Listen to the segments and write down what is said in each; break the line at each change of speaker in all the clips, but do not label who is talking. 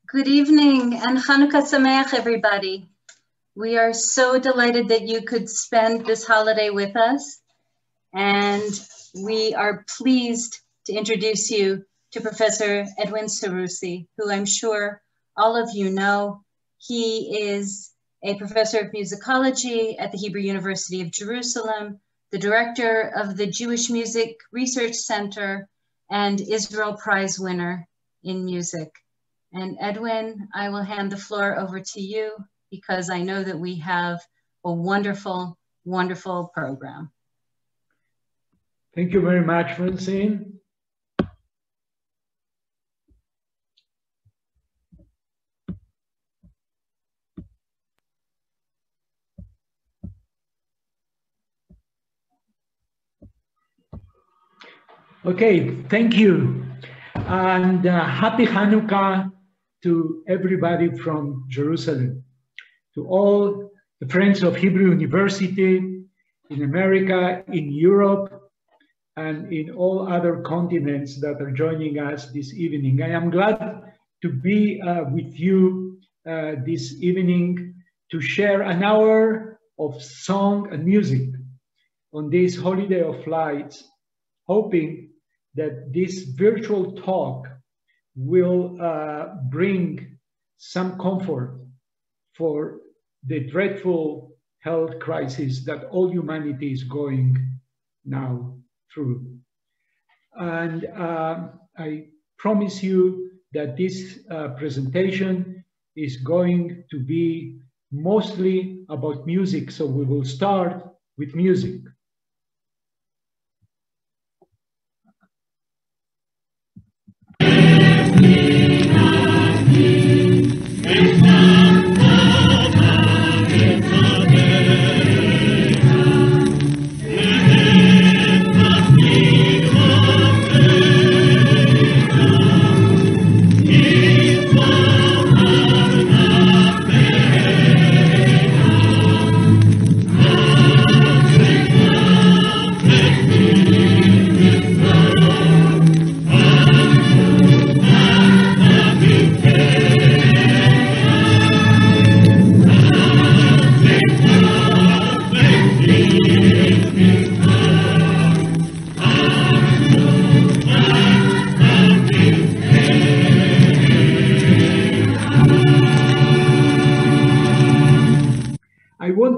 Good evening and Hanukkah Sameach, everybody. We are so delighted that you could spend this holiday with us, and we are pleased to introduce you to Professor Edwin Seroussi, who I'm sure all of you know. He is a professor of musicology at the Hebrew University of Jerusalem, the director of the Jewish Music Research Center, and Israel Prize winner in music. And Edwin, I will hand the floor over to you because I know that we have a wonderful, wonderful program.
Thank you very much, Francine. Okay, thank you. And happy Hanukkah to everybody from Jerusalem, to all the friends of Hebrew University in America, in Europe, and in all other continents that are joining us this evening. I am glad to be with you this evening to share an hour of song and music on this holiday of lights, hoping that this virtual talk will bring some comfort for the dreadful health crisis that all humanity is going now through. And I promise you that this presentation is going to be mostly about music, so we will start with music.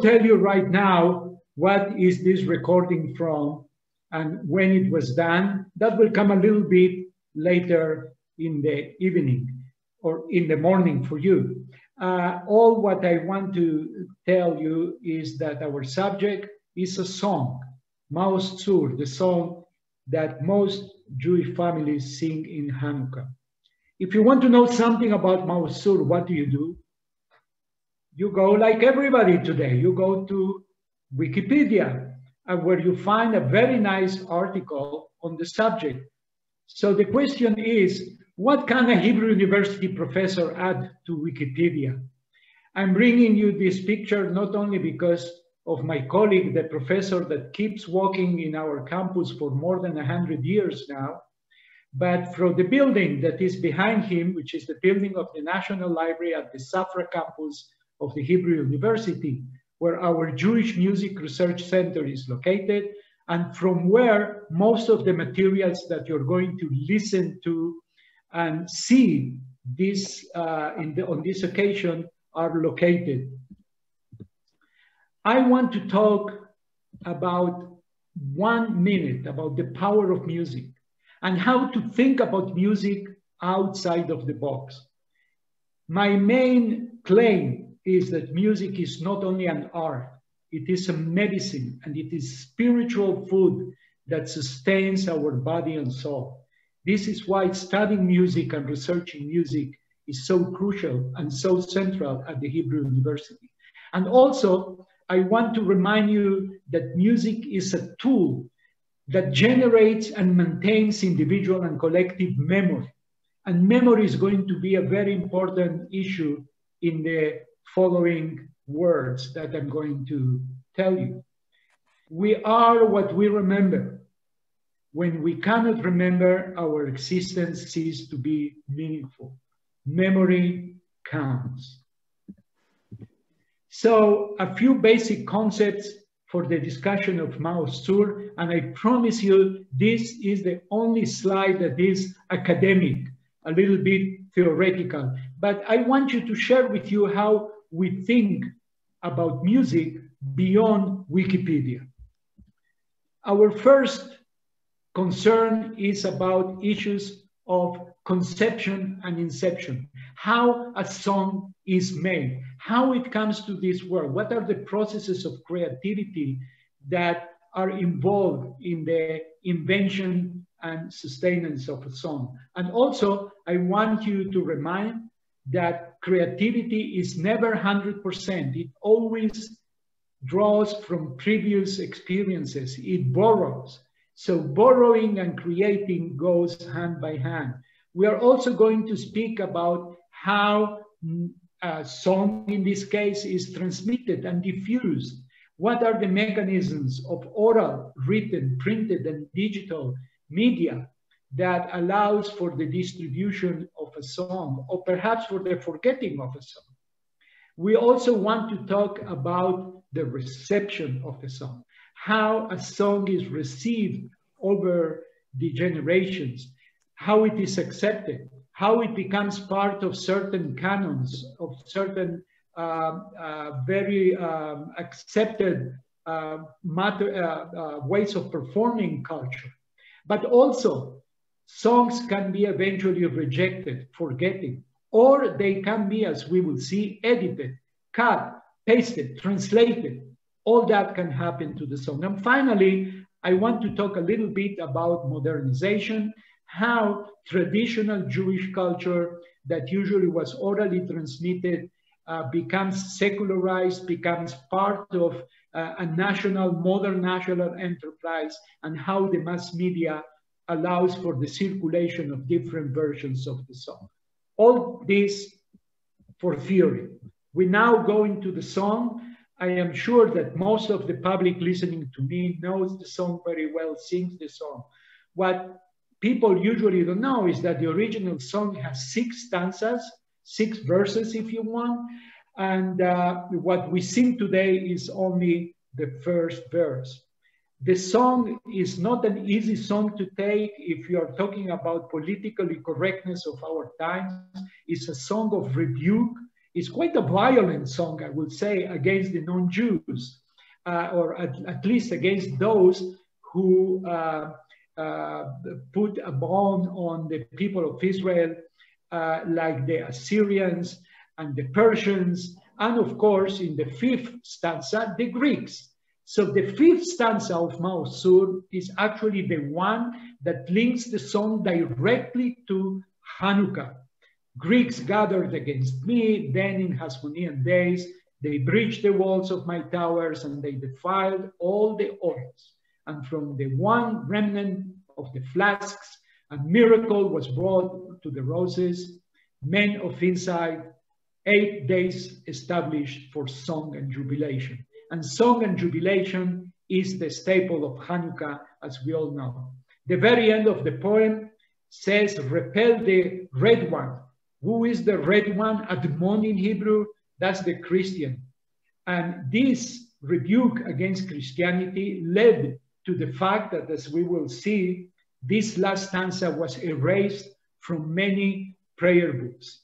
Tell you right now what is this recording from and when it was done. That will come a little bit later in the evening or in the morning for you. All what I want to tell you is that our subject is a song, Maoz Tzur, the song that most Jewish families sing in Hanukkah. If you want to know something about Maoz Tzur, what do? You go like everybody today, you go to Wikipedia, where you find a very nice article on the subject. So the question is, what can a Hebrew University professor add to Wikipedia? I'm bringing you this picture not only because of my colleague, the professor that keeps walking in our campus for more than 100 years now, but from the building that is behind him, which is the building of the National Library at the Safra campus of the Hebrew University, where our Jewish Music Research Center is located, and from where most of the materials that you're going to listen to and see this on this occasion are located. I want to talk about 1 minute about the power of music and how to think about music outside of the box. My main claim is that music is not only an art, it is a medicine and it is spiritual food that sustains our body and soul. This is why studying music and researching music is so crucial and so central at the Hebrew University. And also, I want to remind you that music is a tool that generates and maintains individual and collective memory. And memory is going to be a very important issue in the following words that I'm going to tell you. We are what we remember. When we cannot remember, our existence ceases to be meaningful. memory counts. So a few basic concepts for the discussion of Maoz Tzur, and I promise you this is the only slide that is academic, a little bit theoretical, but I want you to share with you how we think about music beyond Wikipedia. Our first concern is about issues of conception and inception, how a song is made, how it comes to this world, what are the processes of creativity that are involved in the invention and sustenance of a song. And also, I want you to remind that creativity is never 100%. It always draws from previous experiences. It borrows. So borrowing and creating goes hand by hand. We are also going to speak about how a song, in this case, is transmitted and diffused. What are the mechanisms of oral, written, printed, and digital media that allows for the distribution of a song, or perhaps for the forgetting of a song? We also want to talk about the reception of the song, how a song is received over the generations, how it is accepted, how it becomes part of certain canons, of certain very accepted ways of performing culture. But also, songs can be eventually rejected, forgetting, or they can be, as we will see, edited, cut, pasted, translated. All that can happen to the song. And finally, I want to talk a little bit about modernization, how traditional Jewish culture that usually was orally transmitted becomes secularized, becomes part of a national, modern national enterprise, and how the mass media allows for the circulation of different versions of the song. All this for theory. We now go into the song. I am sure that most of the public listening to me knows the song very well, sings the song. What people usually don't know is that the original song has 6 stanzas, 6 verses if you want, and what we sing today is only the first verse. The song is not an easy song to take if you are talking about politically correctness of our times. It's a song of rebuke. It's quite a violent song, I would say, against the non-Jews, or at least against those who put a bond on the people of Israel, like the Assyrians and the Persians, and of course, in the 5th stanza, the Greeks. So the 5th stanza of Maoz Tzur is actually the one that links the song directly to Hanukkah. Greeks gathered against me, then in Hasmonean days, they breached the walls of my towers and they defiled all the oils. And from the one remnant of the flasks, a miracle was brought to the roses. Men of insight, 8 days established for song and jubilation. And song and jubilation is the staple of Hanukkah, as we all know. The very end of the poem says, repel the red one. Who is the red one? Admon in Hebrew, that's the Christian. And this rebuke against Christianity led to the fact that, as we will see, this last stanza was erased from many prayer books.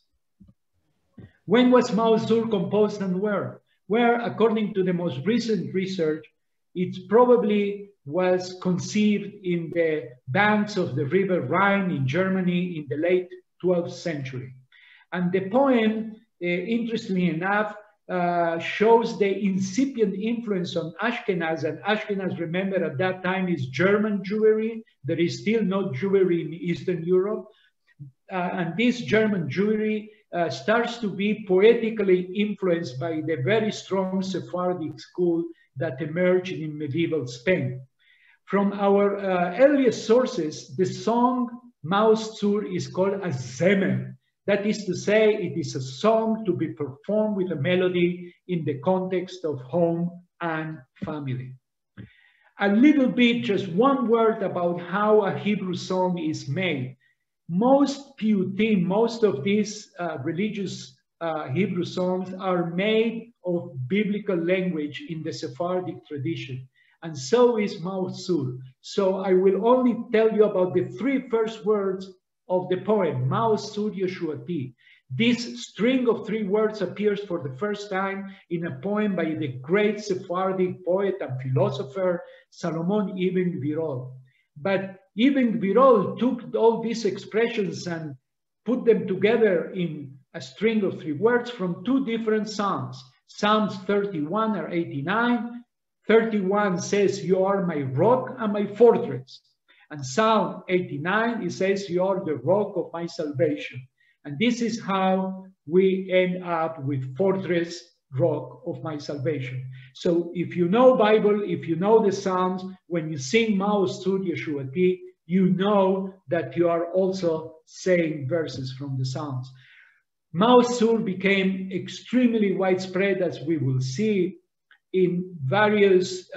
When was Maoz Tzur composed and where? Where, according to the most recent research, it probably was conceived in the banks of the river Rhine in Germany in the late 12th century. And the poem, interestingly enough, shows the incipient influence on Ashkenaz. And Ashkenaz, remember, at that time is German Jewry. There is still no Jewry in Eastern Europe. And this German Jewry starts to be poetically influenced by the very strong Sephardic school that emerged in medieval Spain. From our earliest sources, the song Maoz Tzur is called a zemer. That is to say, it is a song to be performed with a melody in the context of home and family. A little bit, just one word about how a Hebrew song is made. most piyutim, most of these religious Hebrew songs are made of biblical language in the Sephardic tradition. And so is Maoz Tzur. So I will only tell you about the 3 first words of the poem, Maoz Tzur Yeshuati. This string of 3 words appears for the first time in a poem by the great Sephardic poet and philosopher Solomon Ibn Gvirol. But Ibn Gvirol took all these expressions and put them together in a string of 3 words from 2 different Psalms. Psalms 31 or 89. 31 says, "You are my rock and my fortress." And Psalm 89, it says, "You are the rock of my salvation." And this is how we end up with fortress, rock of my salvation. So if you know Bible, if you know the Psalms, when you sing Maoz Tzur Yeshuati, you know that you are also saying verses from the Psalms. Maoz Tzur became extremely widespread, as we will see in various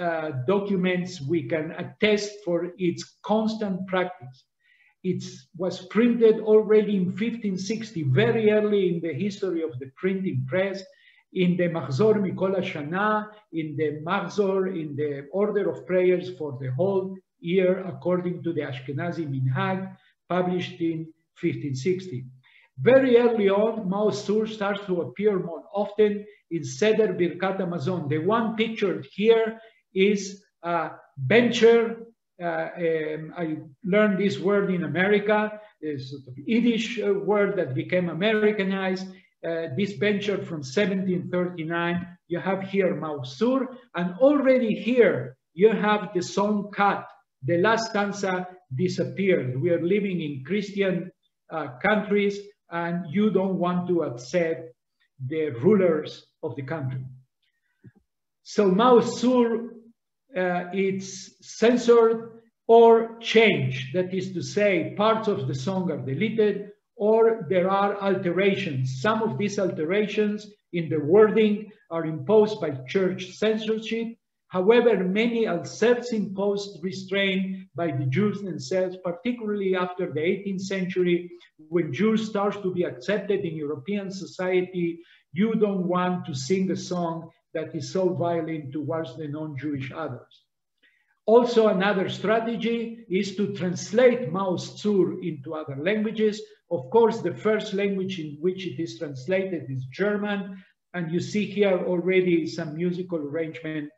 documents. We can attest for its constant practice. It was printed already in 1560, very early in the history of the printing press, in the Machzor Mikol HaShana, in the Machzor, in the order of prayers for the whole year, according to the Ashkenazi Minhag, published in 1560. Very early on, Maoz Tzur starts to appear more often in Seder Birkat Hamazon. The one pictured here is a bencher. I learned this word in America, a sort of Yiddish word that became Americanized. This bencher from 1739. You have here Maoz Tzur, and already here you have the song cut. The last stanza disappeared. We are living in Christian countries, and you don't want to upset the rulers of the country. So Maoz Tzur, it's censored or changed. That is to say, parts of the song are deleted, or there are alterations. Some of these alterations in the wording are imposed by church censorship. However, many are self-imposed restraint by the Jews themselves, particularly after the 18th century, when Jews start to be accepted in European society. You don't want to sing a song that is so violent towards the non-Jewish others. Also, another strategy is to translate Maoz Tzur into other languages. Of course, the first language in which it is translated is German, and you see here already some musical arrangement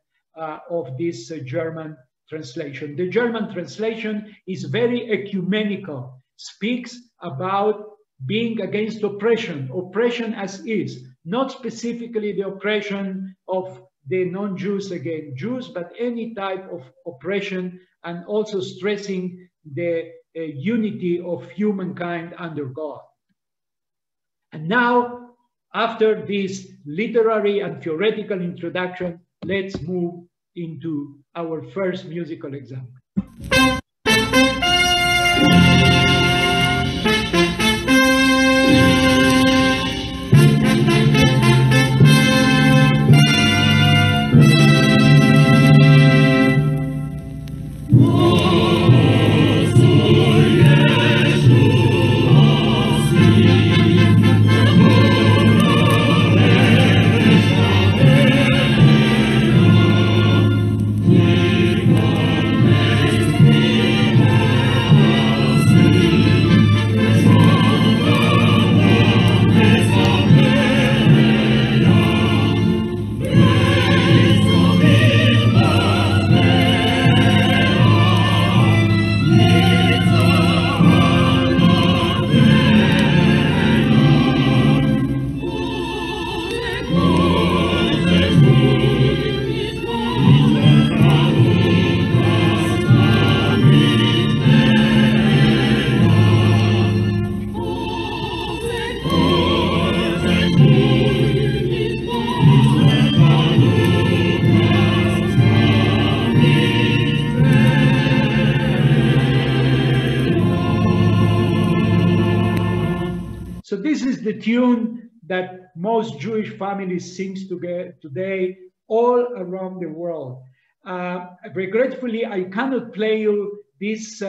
of this German translation. The German translation is very ecumenical, speaks about being against oppression, oppression as is, not specifically the oppression of the non-Jews against Jews, but any type of oppression, and also stressing the unity of humankind under God. And now, after this literary and theoretical introduction, let's move into our first musical example. So this is the tune that most Jewish families sing today all around the world. Regretfully, I cannot play you this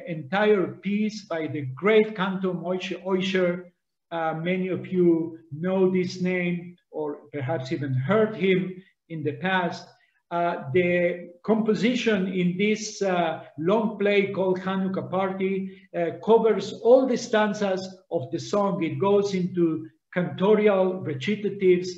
entire piece by the great cantor Moshe Oisher. Many of you know this name or perhaps even heard him in the past. The composition in this long play called Hanukkah Party covers all the stanzas of the song. It goes into cantorial recitatives,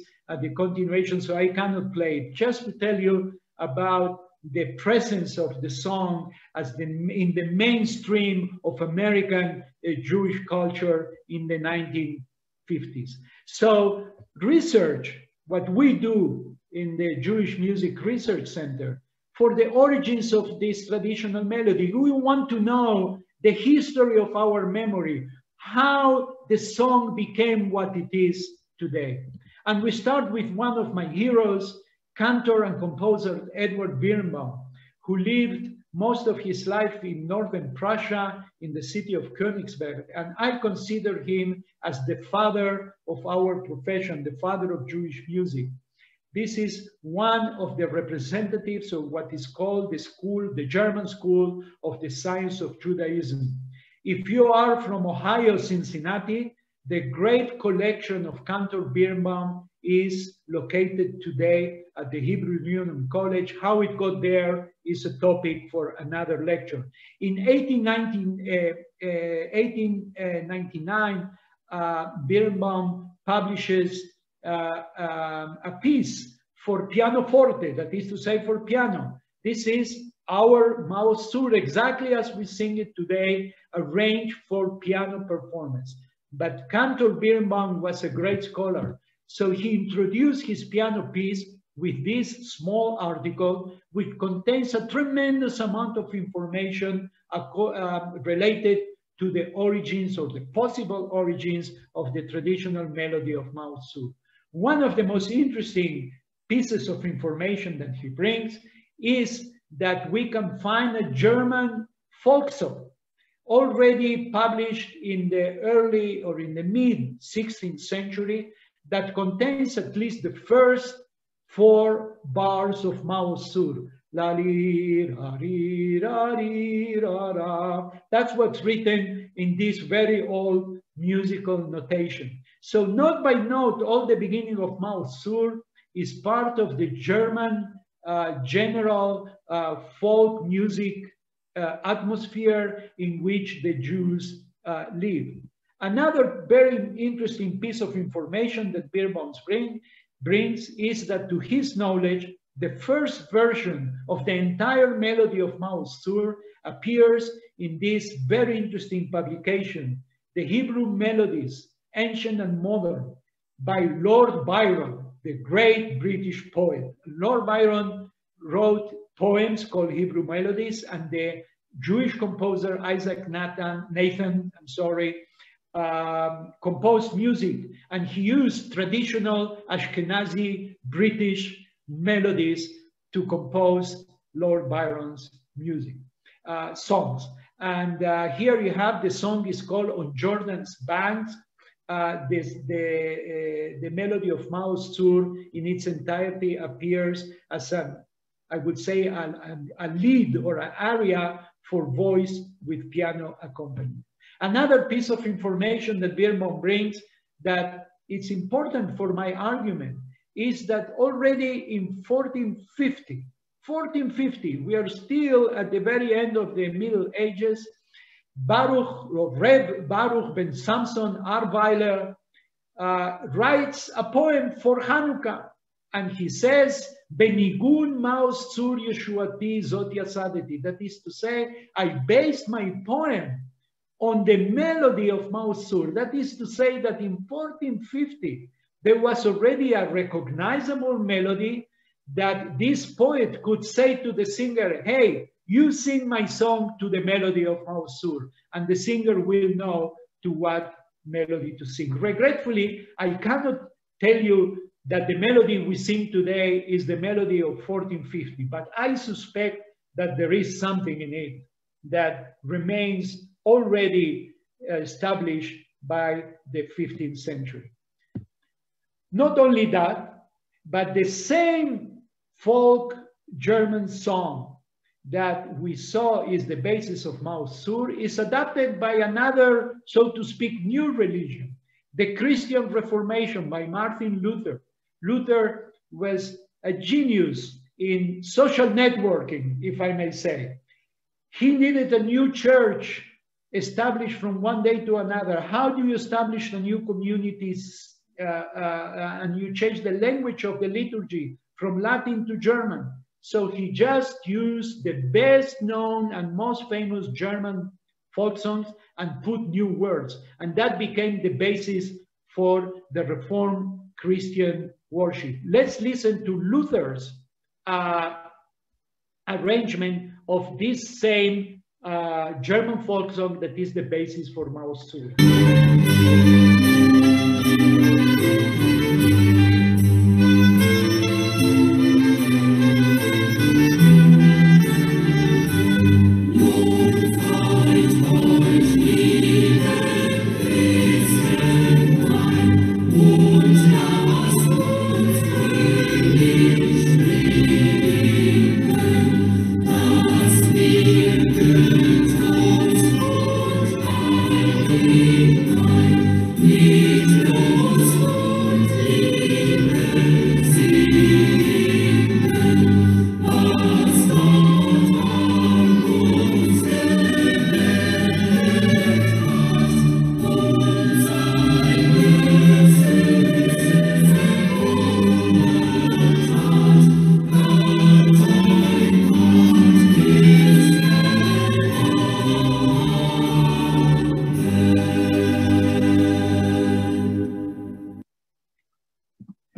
the continuation, so I cannot play it. Just to tell you about the presence of the song as in the mainstream of American Jewish culture in the 1950s. So research, what we do in the Jewish Music Research Center, for the origins of this traditional melody, we want to know the history of our memory, how the song became what it is today. And we start with one of my heroes, cantor and composer Edward Birnbaum, who lived most of his life in northern Prussia, in the city of Königsberg. And I consider him as the father of our profession, the father of Jewish music. This is one of the representatives of what is called the school, the German school of the science of Judaism. If you are from Ohio, Cincinnati, the great collection of Cantor Birnbaum is located today at the Hebrew Union College. How it got there is a topic for another lecture. In 1899, Birnbaum publishes a piece for pianoforte, that is to say for piano. This is our Maoz Tzur, exactly as we sing it today, arranged for piano performance. But Cantor Birnbaum was a great scholar, so he introduced his piano piece with this small article, which contains a tremendous amount of information related to the origins or the possible origins of the traditional melody of Maoz Tzur. One of the most interesting pieces of information that he brings is that we can find a German folk song already published in the early or in the mid 16th century that contains at least the first 4 bars of Maoz Tzur. La li ra ri ra ri ra ra. That's what's written in this very old musical notation. So note by note, all the beginning of Maoz Tzur is part of the German general folk music atmosphere in which the Jews live. Another very interesting piece of information that Birnbaum brings is that, to his knowledge, the first version of the entire melody of Maoz Tzur appears in this very interesting publication, The Hebrew Melodies, Ancient and Modern, by Lord Byron, the great British poet. Lord Byron wrote poems called Hebrew Melodies, and the Jewish composer Isaac Nathan, composed music, and he used traditional Ashkenazi British melodies to compose Lord Byron's music, songs. And here you have the song is called On Jordan's Banks. The melody of Maoz Tzur in its entirety appears as I would say a lead or an aria for voice with piano accompaniment. Another piece of information that Birnbaum brings that it's important for my argument is that already in 1450, we are still at the very end of the Middle Ages, Reb Baruch ben Samson Arweiler writes a poem for Hanukkah, and he says, Benigun Maoz Tzur Yeshuati Zot Yasadeti. That is to say, I based my poem on the melody of Maoz Tzur. That is to say that in 1450, there was already a recognizable melody that this poet could say to the singer, hey, you sing my song to the melody of Maoz Tzur, and the singer will know to what melody to sing. Regretfully, I cannot tell you that the melody we sing today is the melody of 1450, but I suspect that there is something in it that remains already established by the 15th century. Not only that, but the same folk German song that we saw is the basis of Maoz Tzur is adapted by another, so to speak, new religion, the Christian Reformation by Martin Luther. Luther was a genius in social networking, if I may say. He needed a new church established from one day to another. How do you establish a new communities and you change the language of the liturgy from Latin to German? So he just used the best known and most famous German folk songs and put new words. And that became the basis for the Reformed Christian worship. Let's listen to Luther's arrangement of this same German folk song that is the basis for Maoz Tzur.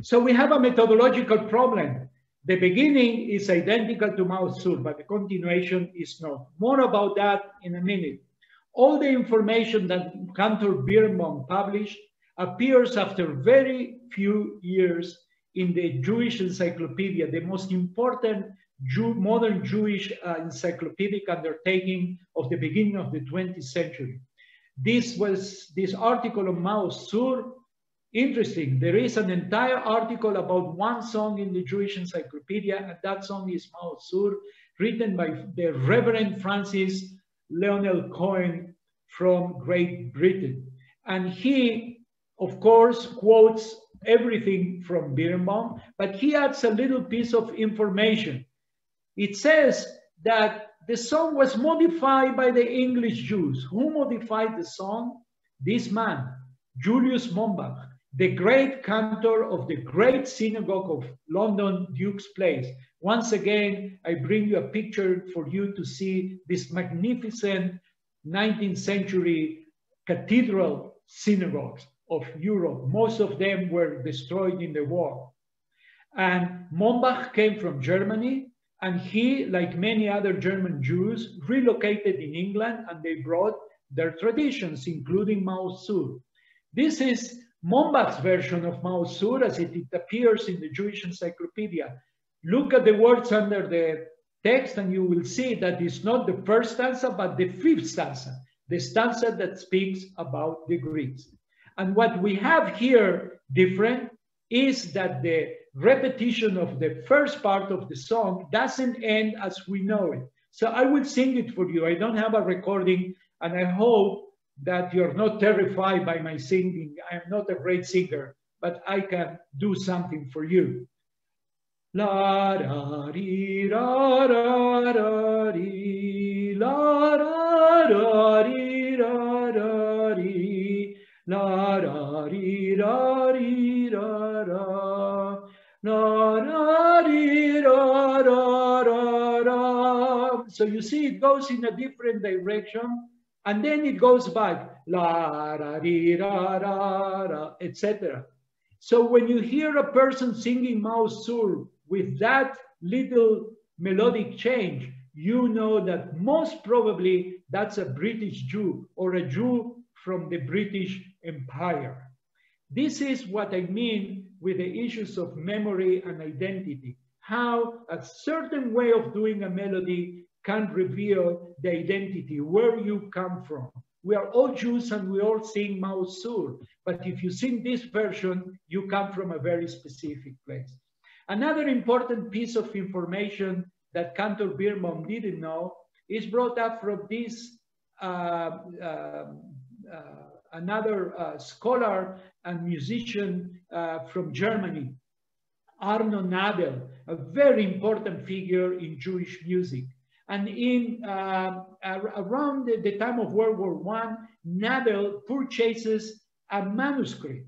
So we have a methodological problem. The beginning is identical to Maoz Tzur, but the continuation is not. More about that in a minute. All the information that Cantor Birnbaum published appears after very few years in the Jewish Encyclopedia, the most important modern Jewish encyclopedic undertaking of the beginning of the 20th century. This article on Maoz Tzur. Interesting, there is an entire article about one song in the Jewish Encyclopedia, and that song is Maoz Tzur, written by the Reverend Francis Leonel Cohen from Great Britain. And he, of course, quotes everything from Birnbaum, but he adds a little piece of information. It says that the song was modified by the English Jews. Who modified the song? This man, Julius Mombach, the great cantor of the great synagogue of London, Duke's Place. Once again, I bring you a picture for you to see this magnificent 19th century cathedral synagogues of Europe. Most of them were destroyed in the war. And Mombach came from Germany, and he, like many other German Jews, relocated in England, and they brought their traditions, including Maoz Tzur. This is Mombach's version of Maoz Tzur as it appears in the Jewish Encyclopedia. Look at the words under the text and you will see that it's not the first stanza, but the fifth stanza, the stanza that speaks about the Greeks. And what we have here different is that the repetition of the first part of the song doesn't end as we know it. So I will sing it for you. I don't have a recording, and I hope that you're not terrified by my singing. I am not a great singer, but I can do something for you. La ra ri ra ra ra ri, la ra ra ri ra ra ri, la ra ri ra ri ra ra, la ra ri ra ra ra ra. So you see, it goes in a different direction. And then it goes back, la, ra, ri, ra, ra, ra, etc. So when you hear a person singing Maoz Tzur with that little melodic change, you know that most probably that's a British Jew or a Jew from the British Empire. This is what I mean with the issues of memory and identity, how a certain way of doing a melody can reveal the identity, where you come from. We are all Jews and we all sing Maoz Tzur, but if you sing this version, you come from a very specific place. Another important piece of information that Cantor Birnbaum didn't know is brought up from this another scholar and musician from Germany, Arno Nadel, a very important figure in Jewish music. And in around the time of World War I, Nadel purchases a manuscript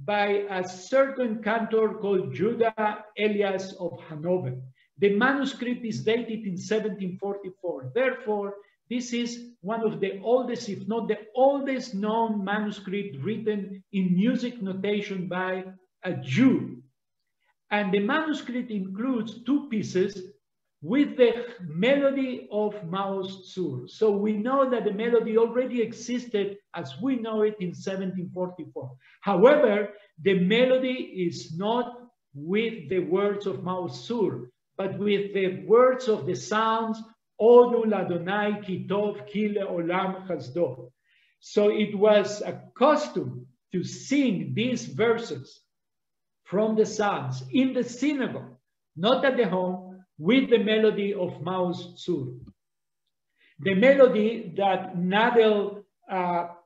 by a certain cantor called Judah Elias of Hanover. The manuscript is dated in 1744. Therefore, this is one of the oldest, if not the oldest known manuscript written in music notation by a Jew. And the manuscript includes two pieces with the melody of Maoz Tzur. So we know that the melody already existed as we know it in 1744. However, the melody is not with the words of Maoz Tzur, but with the words of the Psalms, Odu Ladonai Kitov Kile Olam Chasdo. So it was a custom to sing these verses from the Psalms in the synagogue, not at the home, with the melody of Maoz Tzur. The melody that Nadel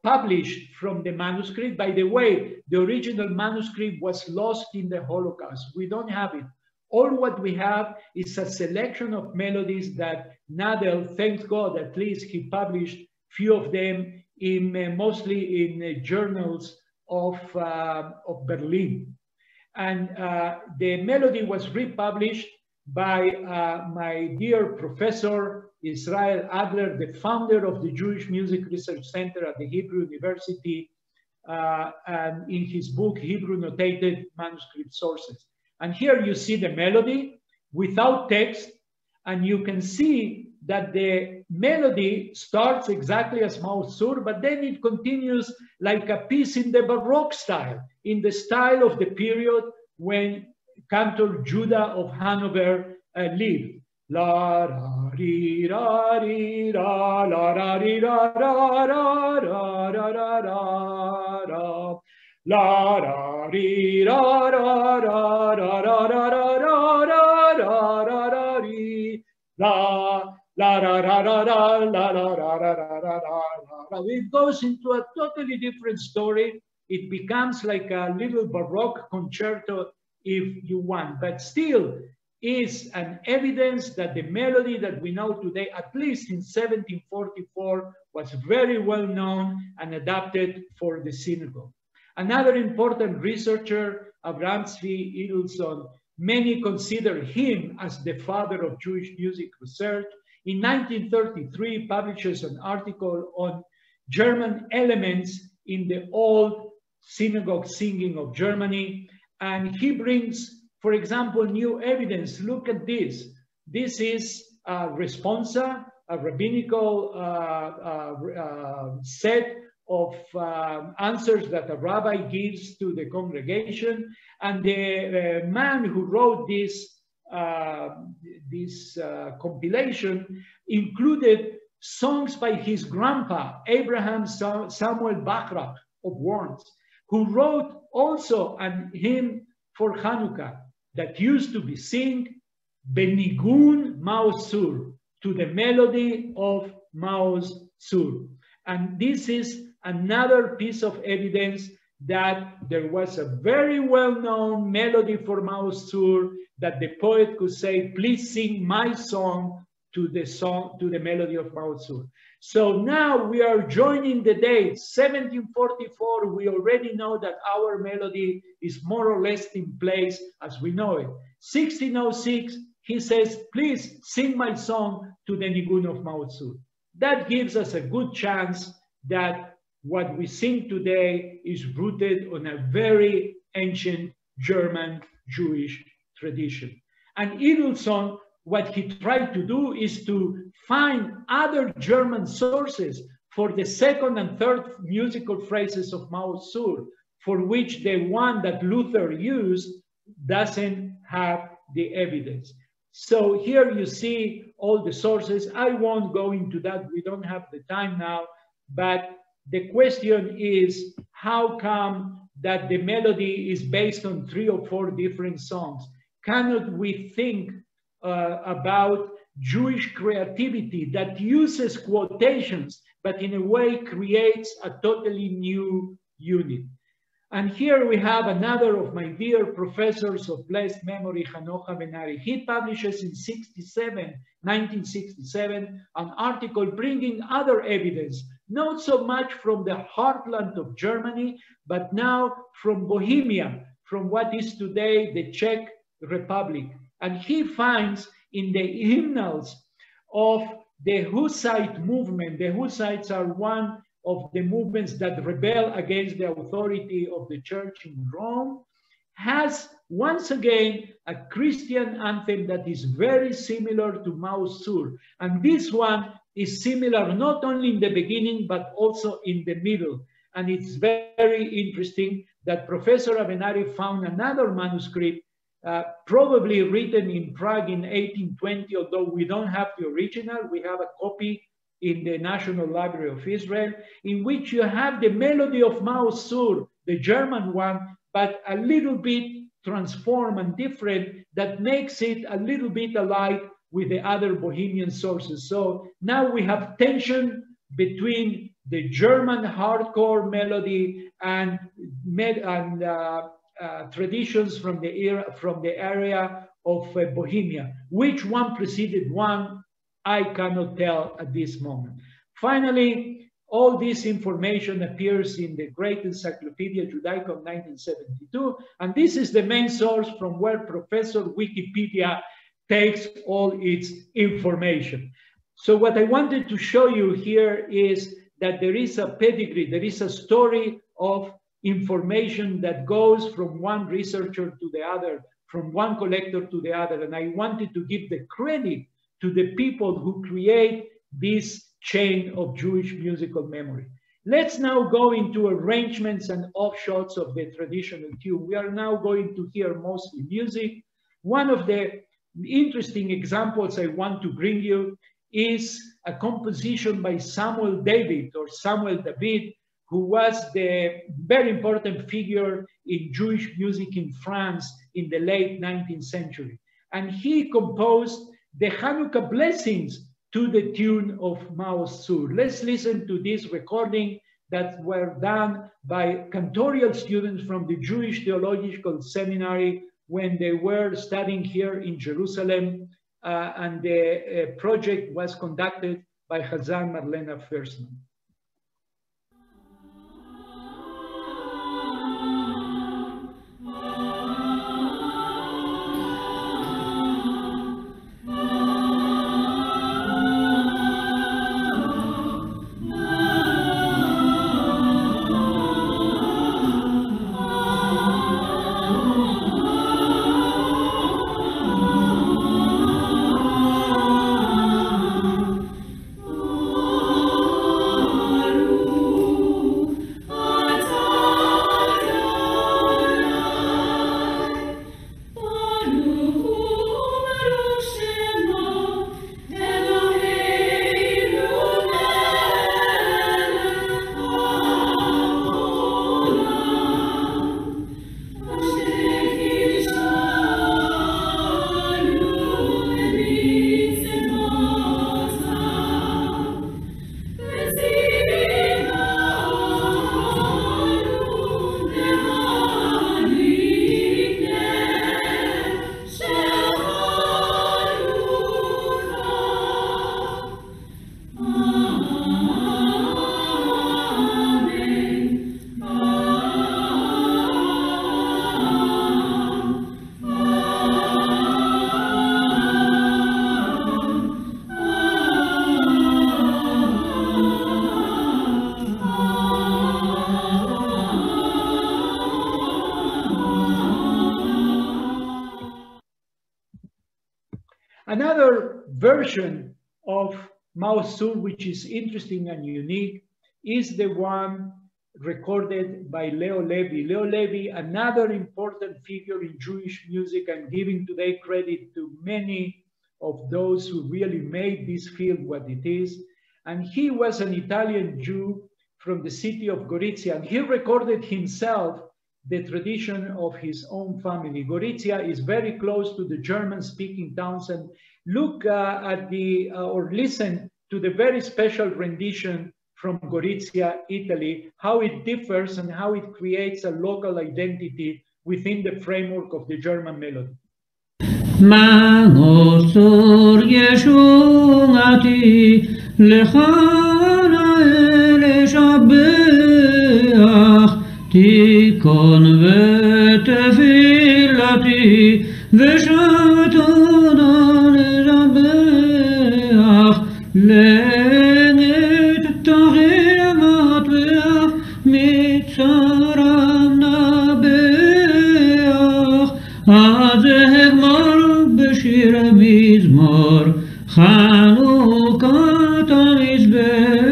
published from the manuscript, by the way, the original manuscript was lost in the Holocaust. We don't have it. All what we have is a selection of melodies that Nadel, thank God, at least he published few of them in mostly in journals of Berlin. And the melody was republished by my dear Professor Israel Adler, the founder of the Jewish Music Research Center at the Hebrew University, and in his book, Hebrew Notated Manuscript Sources. And here you see the melody without text, and you can see that the melody starts exactly as Maoz Tzur, but then it continues like a piece in the Baroque style, in the style of the period when Cantor Judah of Hanover lived. La ra ri ra ri ra la ra ri ra ra ra ra ra ra ra ra la ra ri ra ra ra ra ra ra ra ra ra ra ra ri la la ra ra ra ra la la ra ra ra ra ra. It goes into a totally different story. It becomes like a little Baroque concerto if you want, but still is an evidence that the melody that we know today, at least in 1744, was very well known and adapted for the synagogue. Another important researcher, Avraham Tzvi Edelson, many consider him as the father of Jewish music research. In 1933, publishes an article on German elements in the old synagogue singing of Germany. And he brings, for example, new evidence. Look at this. This is a responsa, a rabbinical set of answers that a rabbi gives to the congregation. And the man who wrote this, compilation included songs by his grandpa, Abraham Samuel Bachrach of Worms, who wrote also a hymn for Hanukkah that used to be sung Benigun Maoz Tzur, to the melody of Maoz Tzur. And this is another piece of evidence that there was a very well-known melody for Maoz Tzur that the poet could say, please sing my song to the melody of Maoz Tzur. So now we are joining the date, 1744. We already know that our melody is more or less in place as we know it. 1606, he says, please sing my song to the Nigun of Maoz Tzur. That gives us a good chance that what we sing today is rooted on a very ancient German Jewish tradition. And Edelson, what he tried to do is to find other German sources for the second and third musical phrases of Maoz Tzur, for which the one that Luther used doesn't have the evidence. So here you see all the sources. I won't go into that. We don't have the time now. But the question is, how come that the melody is based on 3 or 4 different songs? Cannot we think about Jewish creativity that uses quotations, but in a way creates a totally new unit. And here we have another of my dear professors of blessed memory, Hanukkah Benari. He publishes in 1967, an article bringing other evidence, not so much from the heartland of Germany, but now from Bohemia, from what is today the Czech Republic. And he finds in the hymnals of the Hussite movement, the Hussites are one of the movements that rebel against the authority of the church in Rome, has once again a Christian anthem that is very similar to Maoz Tzur. And this one is similar not only in the beginning, but also in the middle. And it's very interesting that Professor Avenari found another manuscript, probably written in Prague in 1820, although we don't have the original, we have a copy in the National Library of Israel, in which you have the melody of Maoz Tzur, the German one, but a little bit transformed and different, that makes it a little bit alike with the other Bohemian sources. So now we have tension between the German hardcore melody and traditions from the area of Bohemia. Which one preceded one? I cannot tell at this moment. Finally, all this information appears in the Great Encyclopedia Judaica of 1972, and this is the main source from where Professor Wikipedia takes all its information. So what I wanted to show you here is that there is a pedigree, there is a story of information that goes from one researcher to the other, from one collector to the other, and I wanted to give the credit to the people who create this chain of Jewish musical memory. Let's now go into arrangements and offshoots of the traditional tune. We are now going to hear mostly music. One of the interesting examples I want to bring you is a composition by Samuel David, who was the very important figure in Jewish music in France in the late 19th century. And he composed the Hanukkah blessings to the tune of Maoz Tzur. Let's listen to this recording that were done by cantorial students from the Jewish Theological Seminary when they were studying here in Jerusalem, and the project was conducted by Hazan Marlena Fersman. Another version of Maoz Tzur, which is interesting and unique, is the one recorded by Leo Levi. Leo Levi, another important figure in Jewish music, and giving today credit to many of those who really made this field what it is. And he was an Italian Jew from the city of Gorizia, and he recorded himself the tradition of his own family. Gorizia is very close to the German-speaking towns, and look at the, or listen to the very special rendition from Gorizia, Italy, how it differs and how it creates a local identity within the framework of the German melody.
Maoz Tzur yeshungati lechana eleshabeach tikon vetefilati veshavtoda leshabeach lenet tachemat veach mitzaram nabeach azeh mar b'shir mizmor Hanukkah tamizbeach.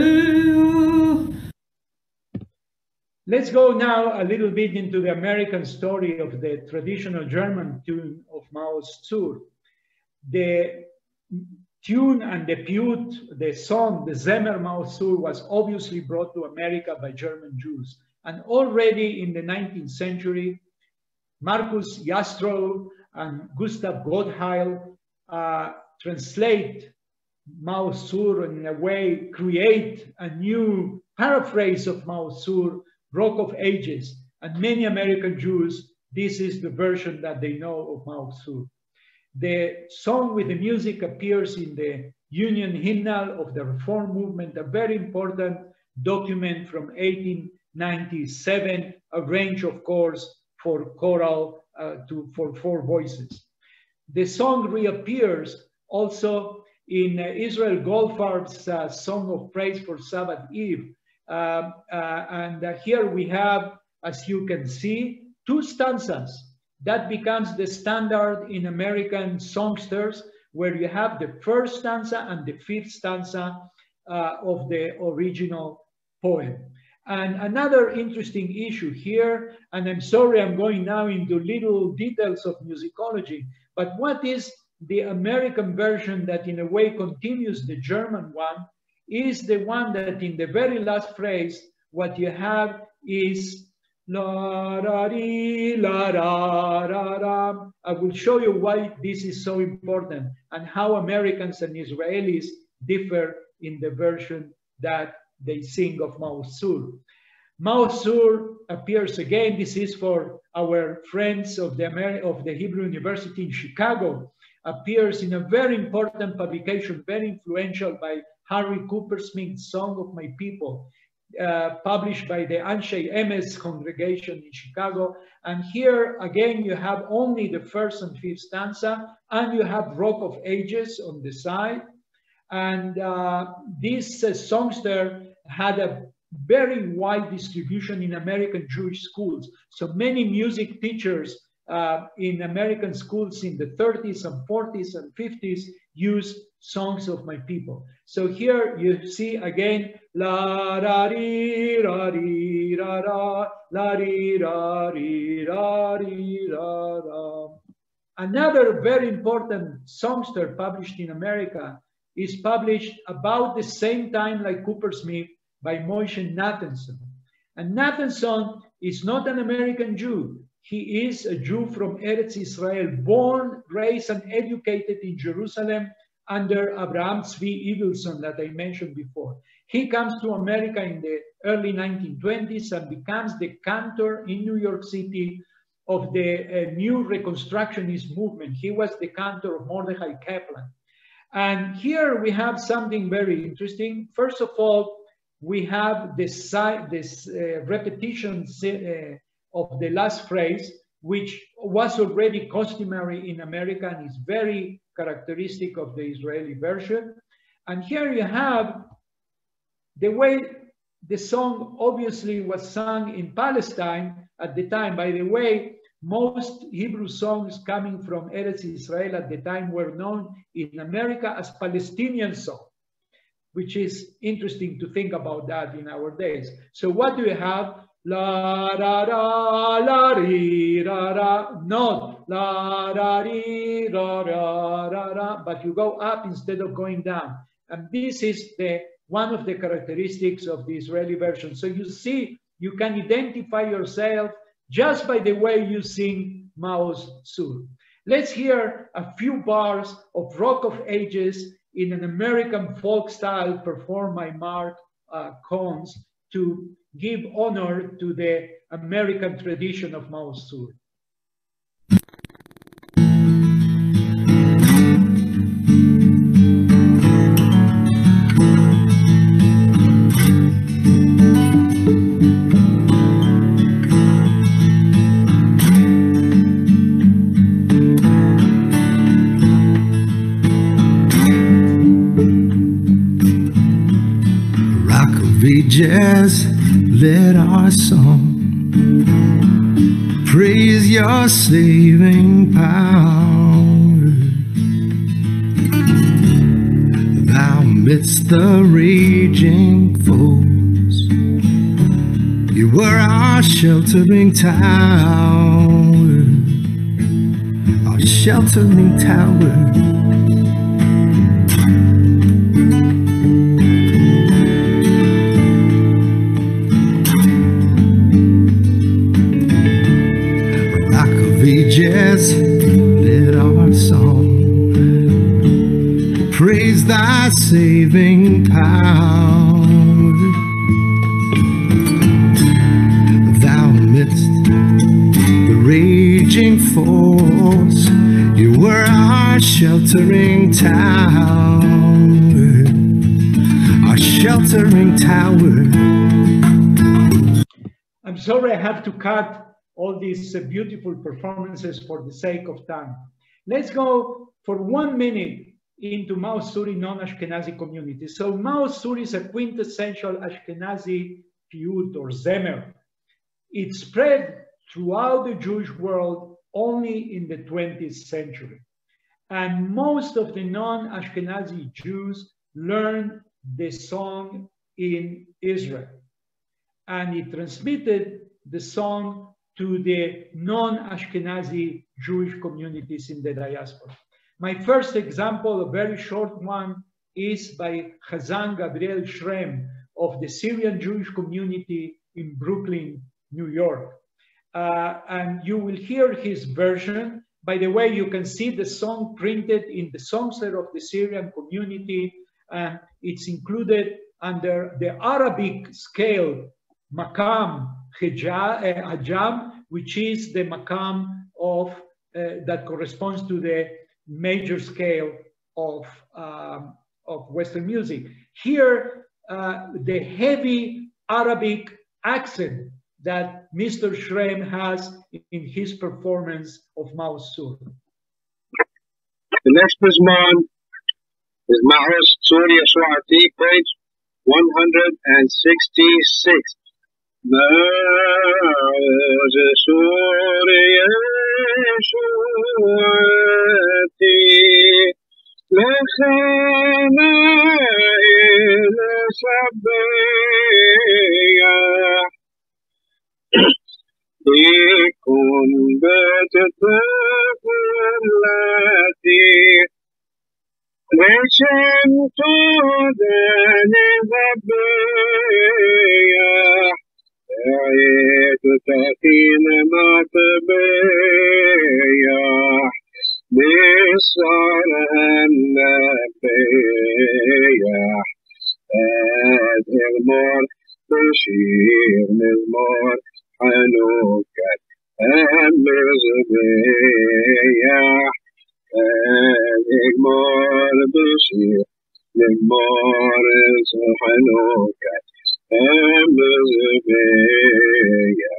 Let's go now a little bit into the American story of the traditional German tune of Maoz Tzur. The tune and the piyut, the song, the Zemer Maoz Tzur, was obviously brought to America by German Jews. And already in the 19th century, Marcus Jastrow and Gustav Gottheil translate Maoz Tzur and in a way create a new paraphrase of Maoz Tzur, Rock of Ages. And many American Jews, this is the version that they know of Maoz Tzur. The song with the music appears in the Union Hymnal of the Reform Movement, a very important document from 1897, arranged, of course, for choral, for 4 voices. The song reappears also in Israel Goldfarb's Song of Praise for Sabbath Eve. Here we have, as you can see, 2 stanzas. That becomes the standard in American songsters, where you have the 1st stanza and the 5th stanza of the original poem. And another interesting issue here, and I'm sorry I'm going now into little details of musicology, but what is the American version that in a way continues the German one is the one that in the very last phrase, what you have is la ra di la ra ra ra. I will show you why this is so important and how Americans and Israelis differ in the version that they sing of Maoz Tzur. Maoz Tzur appears again. This is for our friends of the Hebrew University in Chicago. Appears in a very important publication, very influential, by Harry Coopersmith, Song of My People, published by the Anshe Emes congregation in Chicago. And here again, you have only the 1st and 5th stanza, and you have Rock of Ages on the side. And this songster had a very wide distribution in American Jewish schools. So many music teachers in American schools in the 30s and 40s and 50s used Songs of My People. So here you see again, la ra ri ra ri ra ra, la ri ra ri ra ri ra ra. Another very important songster published in America is published about the same time like Coopersmith by Moshe Nathanson. And Nathanson is not an American Jew. He is a Jew from Eretz Israel, born, raised, and educated in Jerusalem under Abraham Tzvi Evilson that I mentioned before. He comes to America in the early 1920s and becomes the cantor in New York City of the new Reconstructionist movement. He was the cantor of Mordechai Kaplan. And here we have something very interesting. First of all, we have this repetition of the last phrase, which was already customary in America and is very characteristic of the Israeli version. And here you have the way the song obviously was sung in Palestine at the time. By the way, most Hebrew songs coming from Eretz Israel at the time were known in America as Palestinian songs, which is interesting to think about that in our days. So what do you have? La ra ra la ri ra ra, not la ra ri ra ra ra ra, but you go up instead of going down. And this is one of the characteristics of the Israeli version. So you see, you can identify yourself just by the way you sing Maoz Tzur. Let's hear a few bars of Rock of Ages in an American folk style performed by Mark Combs to give honor to the American tradition of Maoz Tzur.
Just let our song praise your saving power. Thou amidst the raging foes, you were our sheltering tower, our sheltering tower. Just let our song praise thy saving power. Thou amidst the raging force, you were our sheltering tower, our sheltering tower.
I'm sorry I have to cut all these beautiful performances for the sake of time. Let's go for 1 minute into Maoz Tzur non-Ashkenazi community. So Maoz Tzur is a quintessential Ashkenazi piyut or zemer. It spread throughout the Jewish world only in the 20th century. And most of the non-Ashkenazi Jews learned the song in Israel. And it transmitted the song to the non-Ashkenazi Jewish communities in the diaspora. My first example, a very short one, is by Chazan Gabriel Shrem of the Syrian Jewish community in Brooklyn, New York. And you will hear his version. By the way, you can see the song printed in the Songster of the Syrian community. It's included under the Arabic scale, Makam Ajam, which is the Makam of that corresponds to the major scale of Western music. Here, the heavy Arabic accent that Mr. Shrem has in his performance of Maoz Tzur.
The next Pizman is Maoz Tzur Yeshuati, page 166. Maoz Tzur Yeshuati, Lechana Sabeya, Ikun beteflati, Rechem Todane Babeya, Ayet Takin Matbeya, Nisar Nabeya, Ad Elmor Bashir Nilmor Hanukkah Mizbeya, Ad Elmor Bashir Nilmor Hanukkah Mizbeya.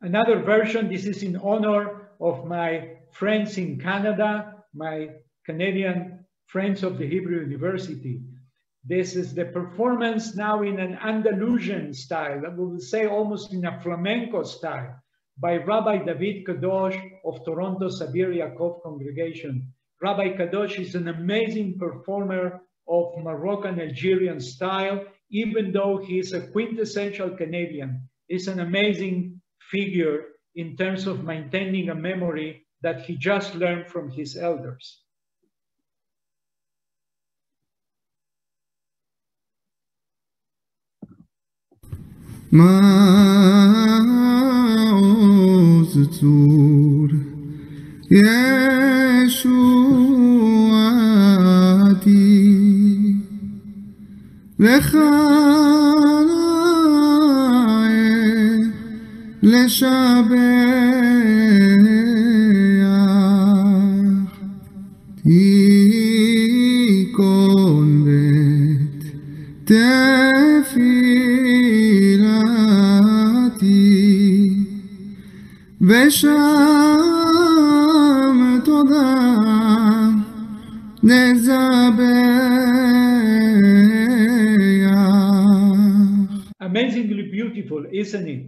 Another version, this is in honor of my friends in Canada, my Canadian friends of the Hebrew University. This is the performance now in an Andalusian style, we will say almost in a flamenco style, by Rabbi David Kadosh of Toronto Sabir Yaakov congregation. Rabbi Kadosh is an amazing performer of Moroccan Algerian style, even though he is a quintessential Canadian. He's an amazing figure in terms of maintaining a memory that he just learned from his elders.
Maoz Tzur Yeshuati V'chanae Leshabeach Tikon Bet Tefilati V'sham Toda Nezabeach.
Amazingly beautiful, isn't it?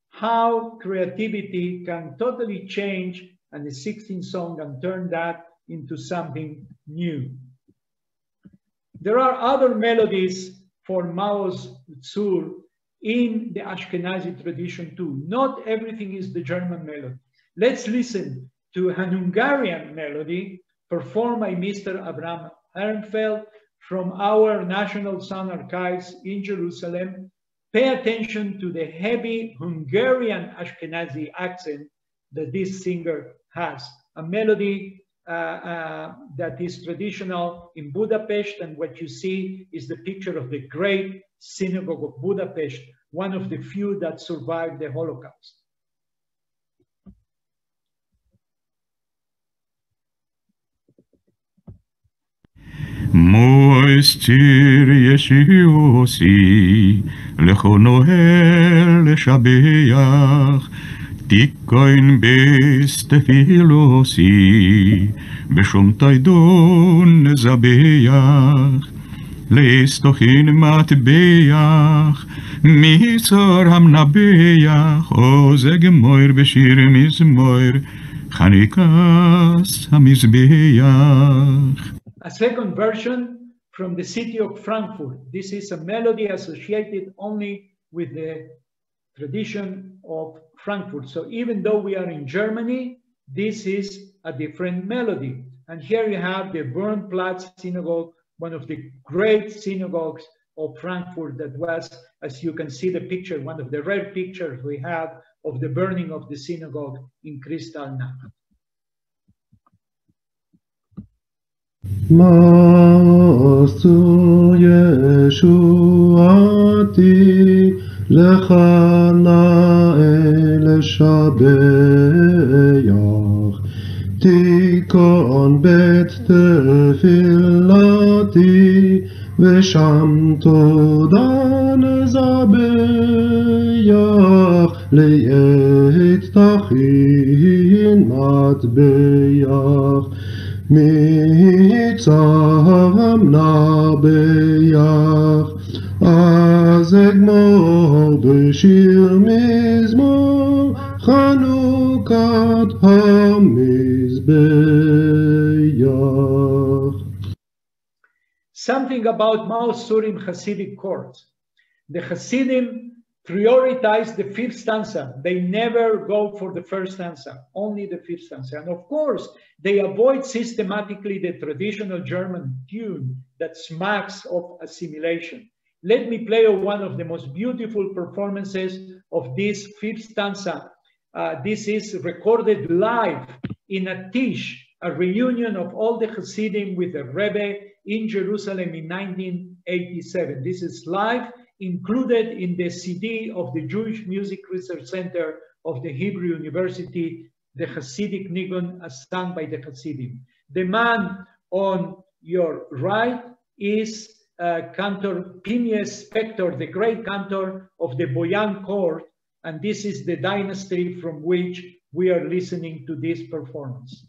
How creativity can totally change and the 16th song and turn that into something new. There are other melodies for Maoz Tzur in the Ashkenazi tradition too. Not everything is the German melody. Let's listen to an Hungarian melody performed by Mr. Abraham Ehrenfeld from our National Sound Archives in Jerusalem. Pay attention to the heavy Hungarian Ashkenazi accent that this singer has. A melody that is traditional in Budapest, and what you see is the picture of the great synagogue of Budapest, one of the few that survived the Holocaust.
Maoz Tzur Seroussi Lecho noel leshabeach Tikkoin bes tefilosi Beshom taidon nezabeach Leistochin matbeach Mitzor hamnabeach Ozeg moir beshir mizmoir Chanikas hamizbeach.
A second version from the city of Frankfurt. This is a melody associated only with the tradition of Frankfurt. So even though we are in Germany, this is a different melody. And here you have the Bernplatz synagogue, one of the great synagogues of Frankfurt that was, as you can see the picture, one of the rare pictures we have of the burning of the synagogue in Kristallnacht.
Maoz Tzur Yeshuati Lechanae Leshabeach Tikon Bet Tefilati V'sham Toda Nezabeach Le'et Tachin Matbeach Mitzam nabeach Azeg mor b'shir mizmor Chanukat hamizbeach.
Something about Maoz Tzur in Hasidic courts. The Hasidim prioritize the fifth stanza. They never go for the first stanza, only the fifth stanza. And of course, they avoid systematically the traditional German tune that smacks of assimilation. Let me play one of the most beautiful performances of this fifth stanza. This is recorded live in a Tish, a reunion of all the Hasidim with the Rebbe in Jerusalem in 1987. This is live, included in the CD of the Jewish Music Research Center of the Hebrew University, the Hasidic Nigun as sung by the Hasidim. The man on your right is Cantor Phineas Spector, the great cantor of the Boyan court, and this is the dynasty from which we are listening to this performance.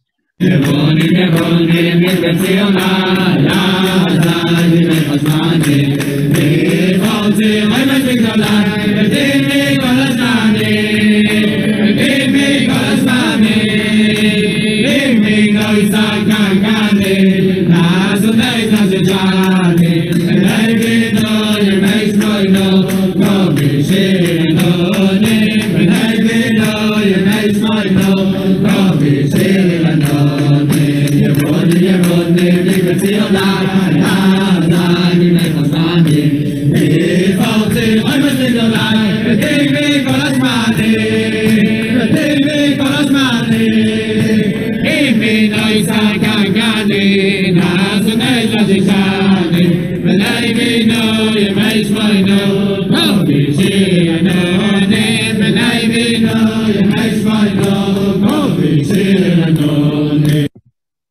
I'm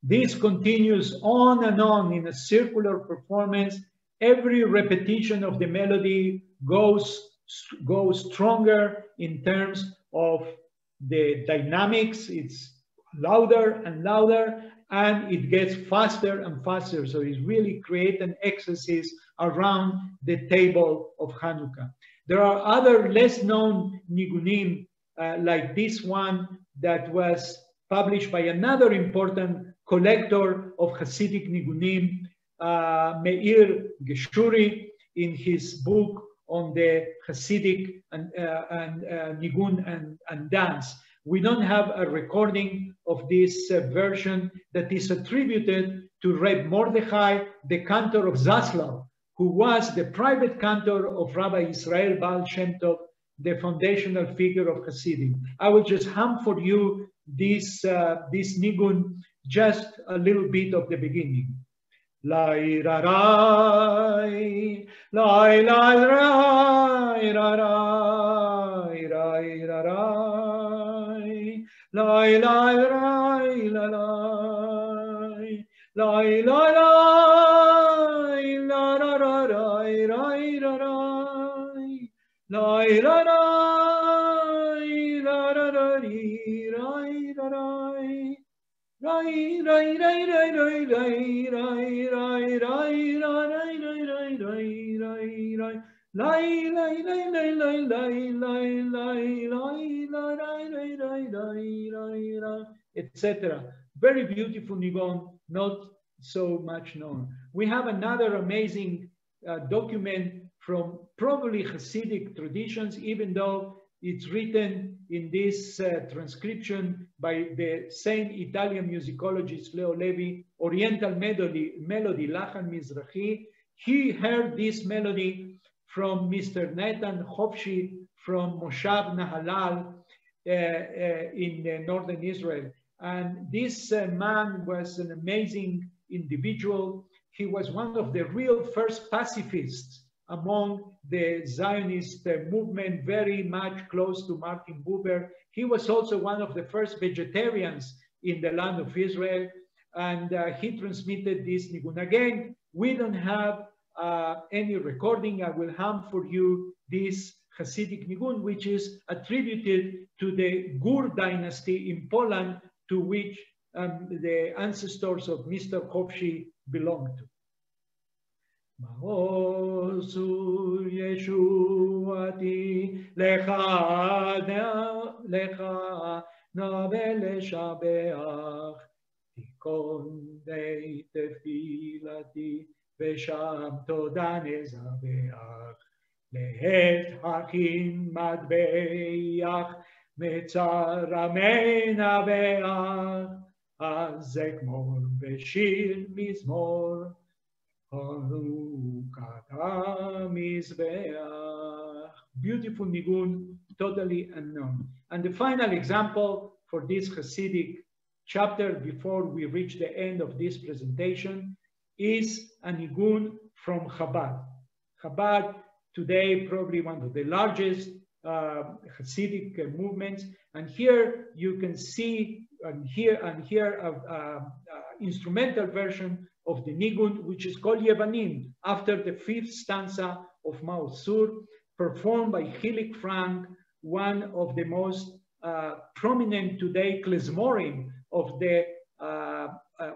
This continues on and on in a circular performance. Every repetition of the melody goes stronger in terms of the dynamics. It's louder and louder, and it gets faster and faster. So it's really create an exercise around the table of Hanukkah. There are other less known nigunim, like this one that was published by another important collector of Hasidic nigunim, Meir Geshuri, in his book on the Hasidic and nigun and dance. We don't have a recording of this version that is attributed to Reb Mordechai, the cantor of Zaslav, who was the private cantor of Rabbi Israel Baal Shem Tov, the foundational figure of Hasidim. I will just hum for you this nigun, just a little bit of the beginning. Lai ra rai, lai lai rai ra rai, rai ra rai, lai lai rai la lai, lai lai rai la ra ra rai rai ra rai, lai ra rai la ra ra ri rai ra rai. Rai rai rai rai rai rai rai rai rai rai rai rai rai rai lai lai lai lai lai lai lai lai lai la rai rai rai rai rai rai, etc. Very beautiful nigun, not so much known. We have another amazing document from probably Hasidic traditions, even though it's written in this transcription by the same Italian musicologist Leo Levi, Oriental Melody, Lachan Mizrahi. He heard this melody from Mr. Nathan Hofshi from Moshav Nahalal in northern Israel. And this man was an amazing individual. He was one of the real first pacifists among the Zionist movement, very much close to Martin Buber. He was also one of the first vegetarians in the land of Israel, and he transmitted this nigun. Again, we don't have any recording. I will hum for you this Hasidic nigun, which is attributed to the Gur dynasty in Poland, to which the ancestors of Mr. Hofshi belonged to. Maoz Tzur Yeshuati lecha na veleshabeach tikon dei tefilati vesham toda nezabeach lehet hakin madbeach metzara menabeach azekmor beshir mizmor Beautiful nigun, totally unknown. And the final example for this Hasidic chapter before we reach the end of this presentation is a nigun from Chabad. Chabad today probably one of the largest Hasidic movements, and here you can see and hear an instrumental version of the nigun, which is called Yevanim, after the 5th stanza of Maoz Tzur, performed by Hilik Frank, one of the most prominent today klezmorim of the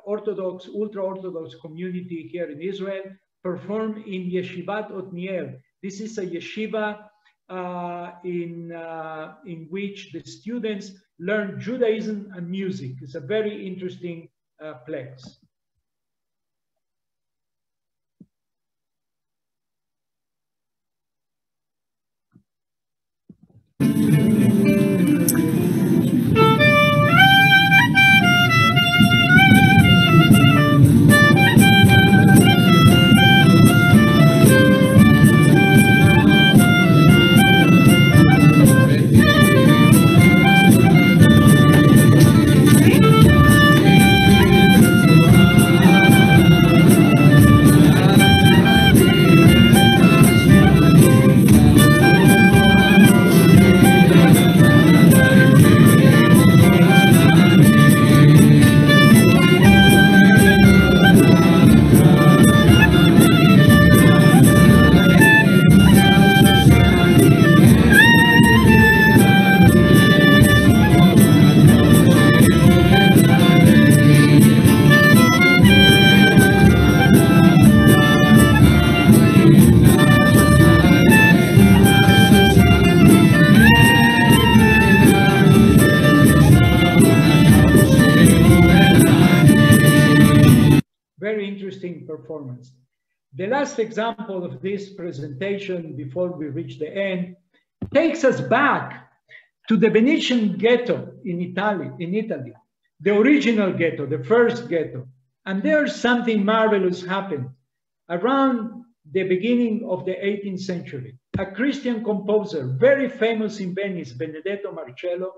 Orthodox, ultra-Orthodox community here in Israel, performed in Yeshivat Otniel. This is a yeshiva in which the students learn Judaism and music. It's a very interesting place. performance. The last example of this presentation before we reach the end takes us back to the Venetian ghetto in Italy, the original ghetto, the first ghetto. And there's something marvelous happened. Around the beginning of the 18th century, a Christian composer, very famous in Venice, Benedetto Marcello,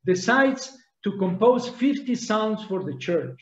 decides to compose 50 psalms for the church.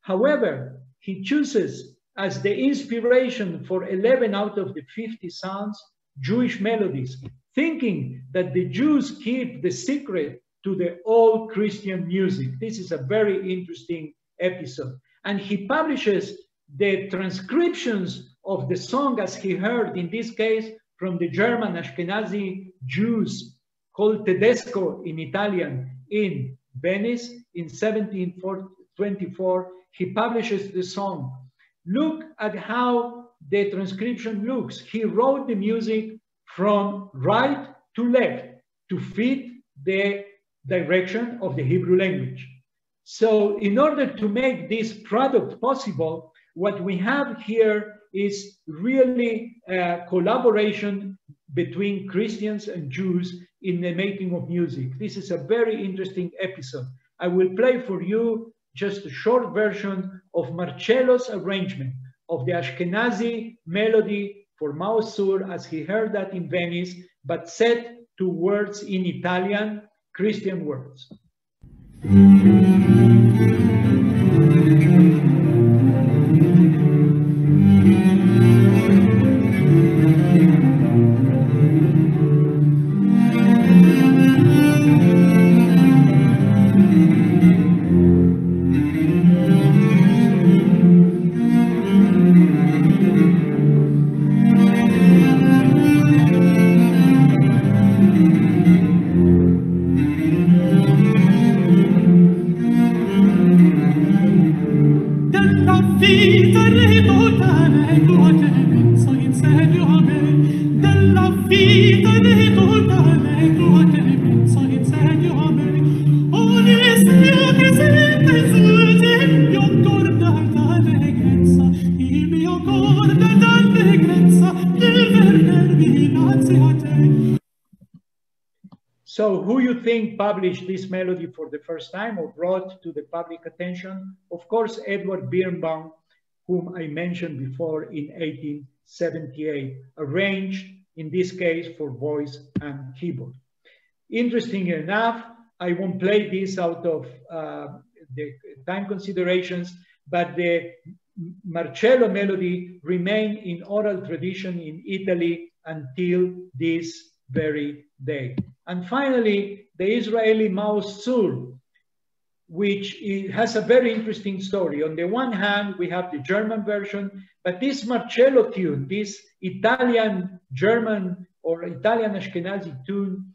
However, he chooses as the inspiration for 11 out of the 50 psalms, Jewish melodies, thinking that the Jews keep the secret to the old Christian music. This is a very interesting episode. And he publishes the transcriptions of the song as he heard, in this case, from the German Ashkenazi Jews called Tedesco in Italian in Venice in 1724. He publishes the song. Look at how the transcription looks. He wrote the music from right to left to fit the direction of the Hebrew language. So in order to make this product possible, what we have here is really a collaboration between Christians and Jews in the making of music. This is a very interesting episode. I will play for you just a short version of Marcello's arrangement of the Ashkenazi melody for Maoz Tzur as he heard that in Venice, but set to words in Italian, Christian words. So who you think published this melody for the first time or brought to the public attention? Of course, Edward Birnbaum, whom I mentioned before in 1878, arranged in this case for voice and keyboard. Interesting enough, I won't play this out of the time considerations, but the Marcello melody remained in oral tradition in Italy until this very day. And finally, the Israeli Maoz Tzur, which has a very interesting story. On the one hand, we have the German version, but this Marcello tune, this Italian-German or Italian-Ashkenazi tune,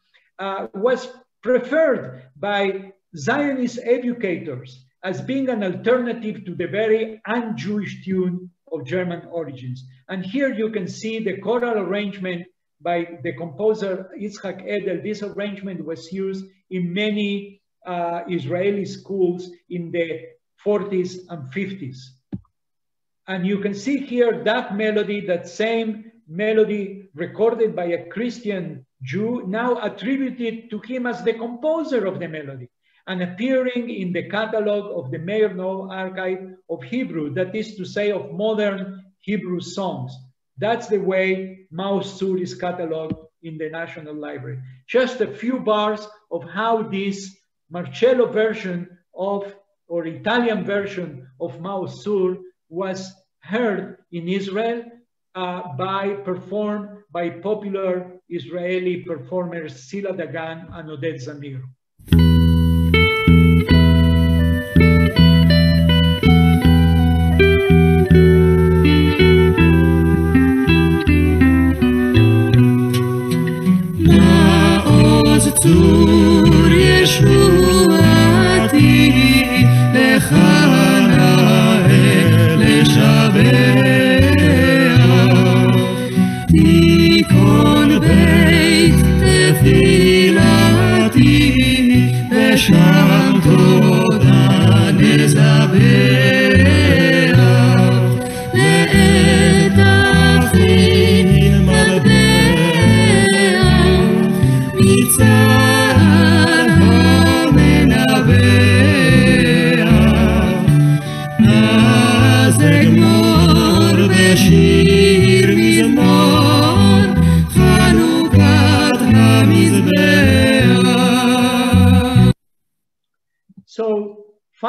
was preferred by Zionist educators as being an alternative to the very un-Jewish tune of German origins. And here you can see the choral arrangement by the composer Yitzhak Edel. This arrangement was used in many Israeli schools in the 40s and 50s. And you can see here that melody, that same melody recorded by a Christian Jew, now attributed to him as the composer of the melody and appearing in the catalog of the Meir Noe Archive of Hebrew, that is to say of modern Hebrew songs. That's the way Maoz Tzur is cataloged in the National Library. Just a few bars of how this Marcello version of, or Italian version of Maoz Tzur was heard in Israel, performed by popular Israeli performers Sila Dagan and Oded Zamir.
Maoz Tzur Yeshuati Lechana Leshavea Tikon Beit Tefilati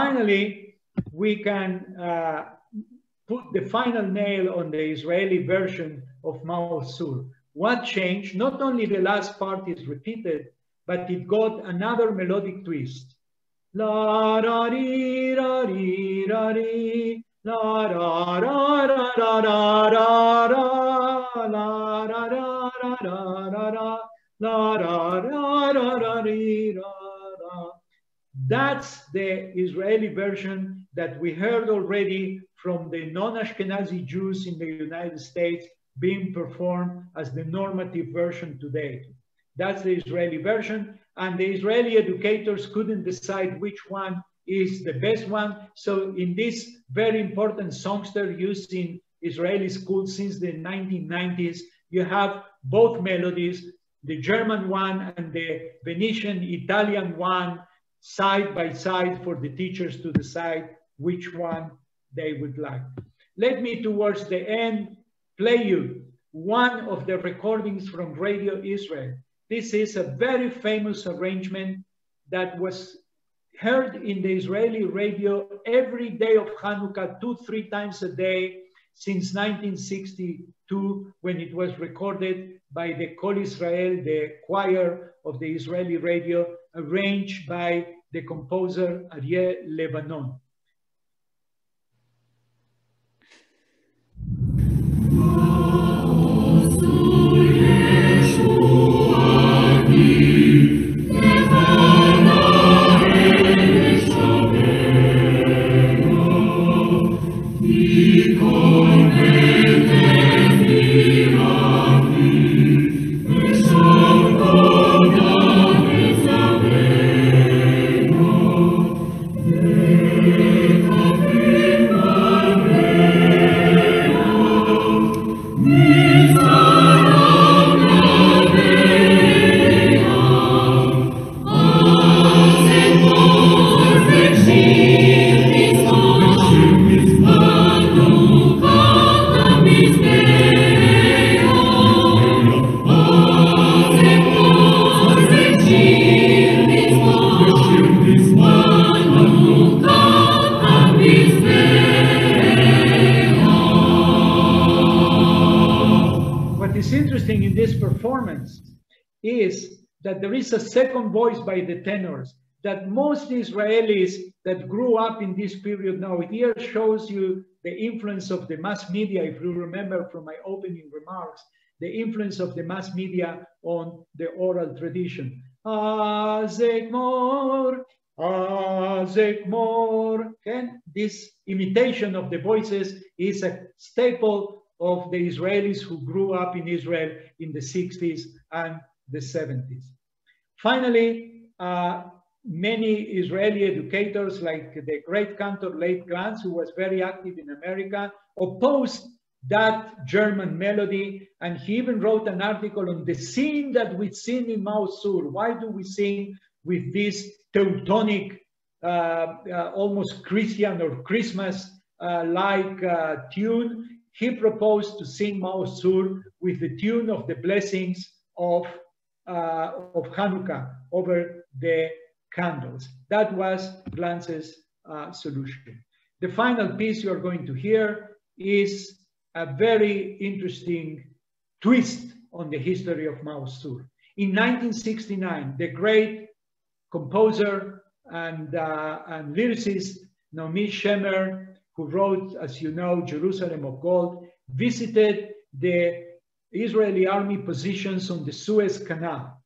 finally, we can put the final nail on the Israeli version of Maoz Tzur. What changed? Not only the last part is repeated, but it got another melodic twist. La ra ri ra ri ra ri, la ra ra ra ra ra ra ra, la ra ra ra ra ra ra, la ra ra ra ra ri ra ra. That's the Israeli version that we heard already from the non-Ashkenazi Jews in the United States being performed as the normative version today. That's the Israeli version, and the Israeli educators couldn't decide which one is the best one. So in this very important songster used in Israeli schools since the 1990s, you have both melodies, the German one and the Venetian Italian one, side by side for the teachers to decide which one they would like. Let me, towards the end, play you one of the recordings from Radio Israel. This is a very famous arrangement that was heard in the Israeli radio every day of Hanukkah, 2-3 times a day since 1962, when it was recorded by the Kol Israel, the choir of the Israeli radio, arranged by the composer Aryeh Lebanon. There is a second voice by the tenors that most Israelis that grew up in this period know. It here shows you the influence of the mass media, if you remember from my opening remarks, the influence of the mass media on the oral tradition. Azekmor, Azekmor. And this imitation of the voices is a staple of the Israelis who grew up in Israel in the 60s and the 70s. Finally, many Israeli educators, like the great cantor Leib Glanz, who was very active in America, opposed that German melody, and he even wrote an article on the scene that we sing in Maoz Tzur. Why do we sing with this Teutonic, almost Christian or Christmas-like tune? He proposed to sing Maoz Tzur with the tune of the blessings of Hanukkah over the candles. That was Glanz's solution. The final piece you are going to hear is a very interesting twist on the history of Maoz Tzur. In 1969, the great composer and lyricist Naomi Shemer, who wrote, as you know, Jerusalem of Gold, visited the Israeli army positions on the Suez Canal.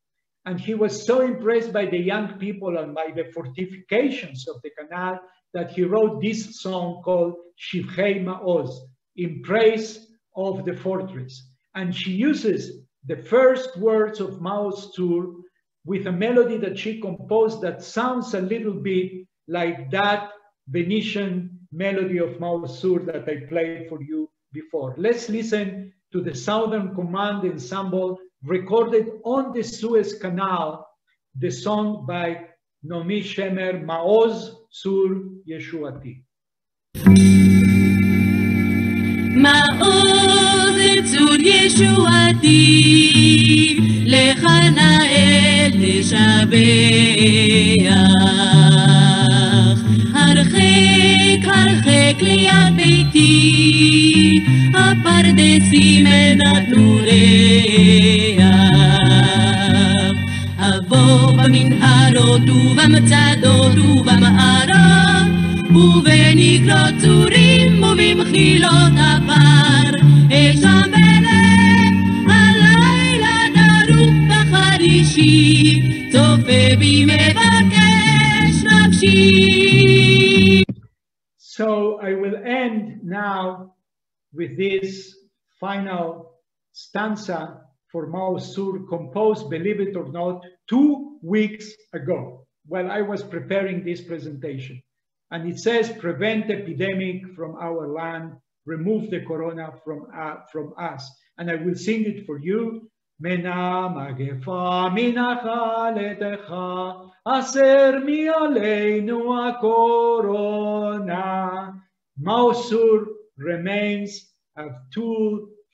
And he was so impressed by the young people and by the fortifications of the canal that he wrote this song called Shivchei Maoz, in praise of the fortress. And she uses the first words of Maoz Tzur with a melody that she composed that sounds a little bit like that Venetian melody of Maoz Tzur that I played for you before. Let's listen to the Southern Command Ensemble recorded on the Suez Canal, the song by Naomi Shemer, Maoz Tzur Yeshuati.
Maoz Tzur Yeshuati, lechana el Shabeach, זורק ליד ביתי, הפרדסים נתנו ריח. אבוא במנהרות ובמצדות ובמערות, ובנקרות צורים ובמחילות הפר, אשם בלב הלילה דרוך בחרישי, צופה בי מבקש נפשי.
So I will end now with this final stanza for Maoz Tzur, composed, believe it or not, 2 weeks ago while I was preparing this presentation. And it says, prevent epidemic from our land, remove the corona from us. And I will sing it for you. Mena magefa minachaletecha, aser mi aleinu ha-corona. Maoz Tzur remains a tool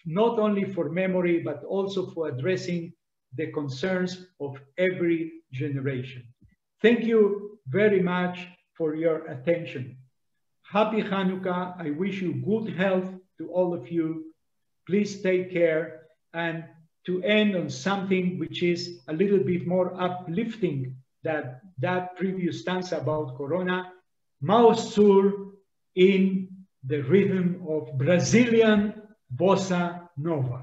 not only for memory, but also for addressing the concerns of every generation. Thank you very much for your attention. Happy Hanukkah. I wish you good health to all of you. Please take care. And to end on something which is a little bit more uplifting than that previous stanza about Corona, Maoz Tzur in the rhythm of Brazilian bossa nova.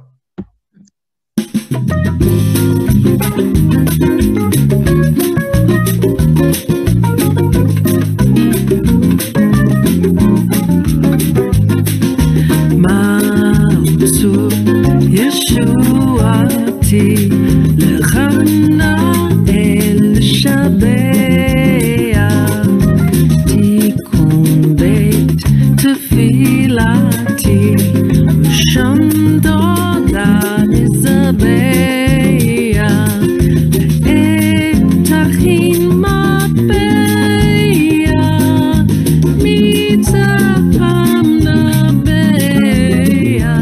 Maoz Tzur Yeshuati lechana el shabea tikun beit tefilati v'sham doda nizabea etachin mapea mitzapam nabea.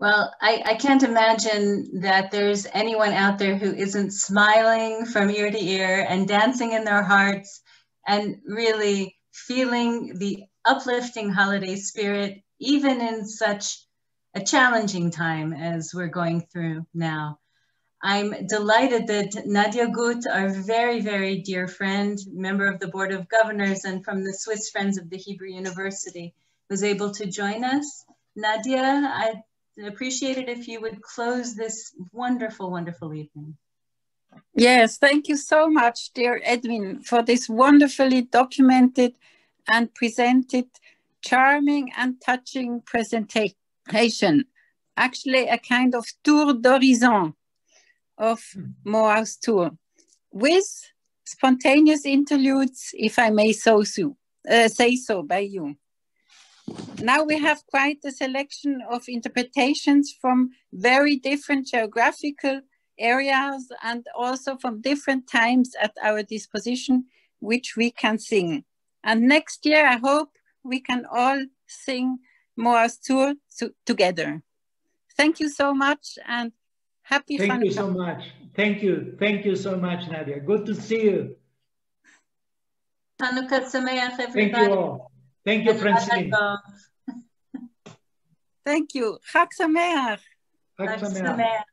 Well, I can't imagine that there's anyone out there who isn't smiling from ear to ear and dancing in their hearts and really feeling the uplifting holiday spirit, even in such a challenging time as we're going through now. I'm delighted that Nadia Gut, our very, very dear friend, member of the Board of Governors and from the Swiss Friends of the Hebrew University, was able to join us. Nadia, I'd appreciate it if you would close this wonderful, wonderful evening.
Yes, thank you so much, dear Edwin, for this wonderfully documented and presented, charming and touching presentation. Actually, a kind of tour d'horizon of Maoz Tzur, with spontaneous interludes, if I may say so by you. Now we have quite a selection of interpretations from very different geographical areas and also from different times at our disposition, which we can sing. And next year, I hope we can all sing Maoz Tzur together. Thank you so much and happy Hanukkah.
Thank you so much. Thank you. Thank you so much, Nadia. Good to see you.
Hanukkah Sameach, everybody.
Thank you all. Thank you, Francine.
Thank you. Chag Sameach.
Chag Sameach.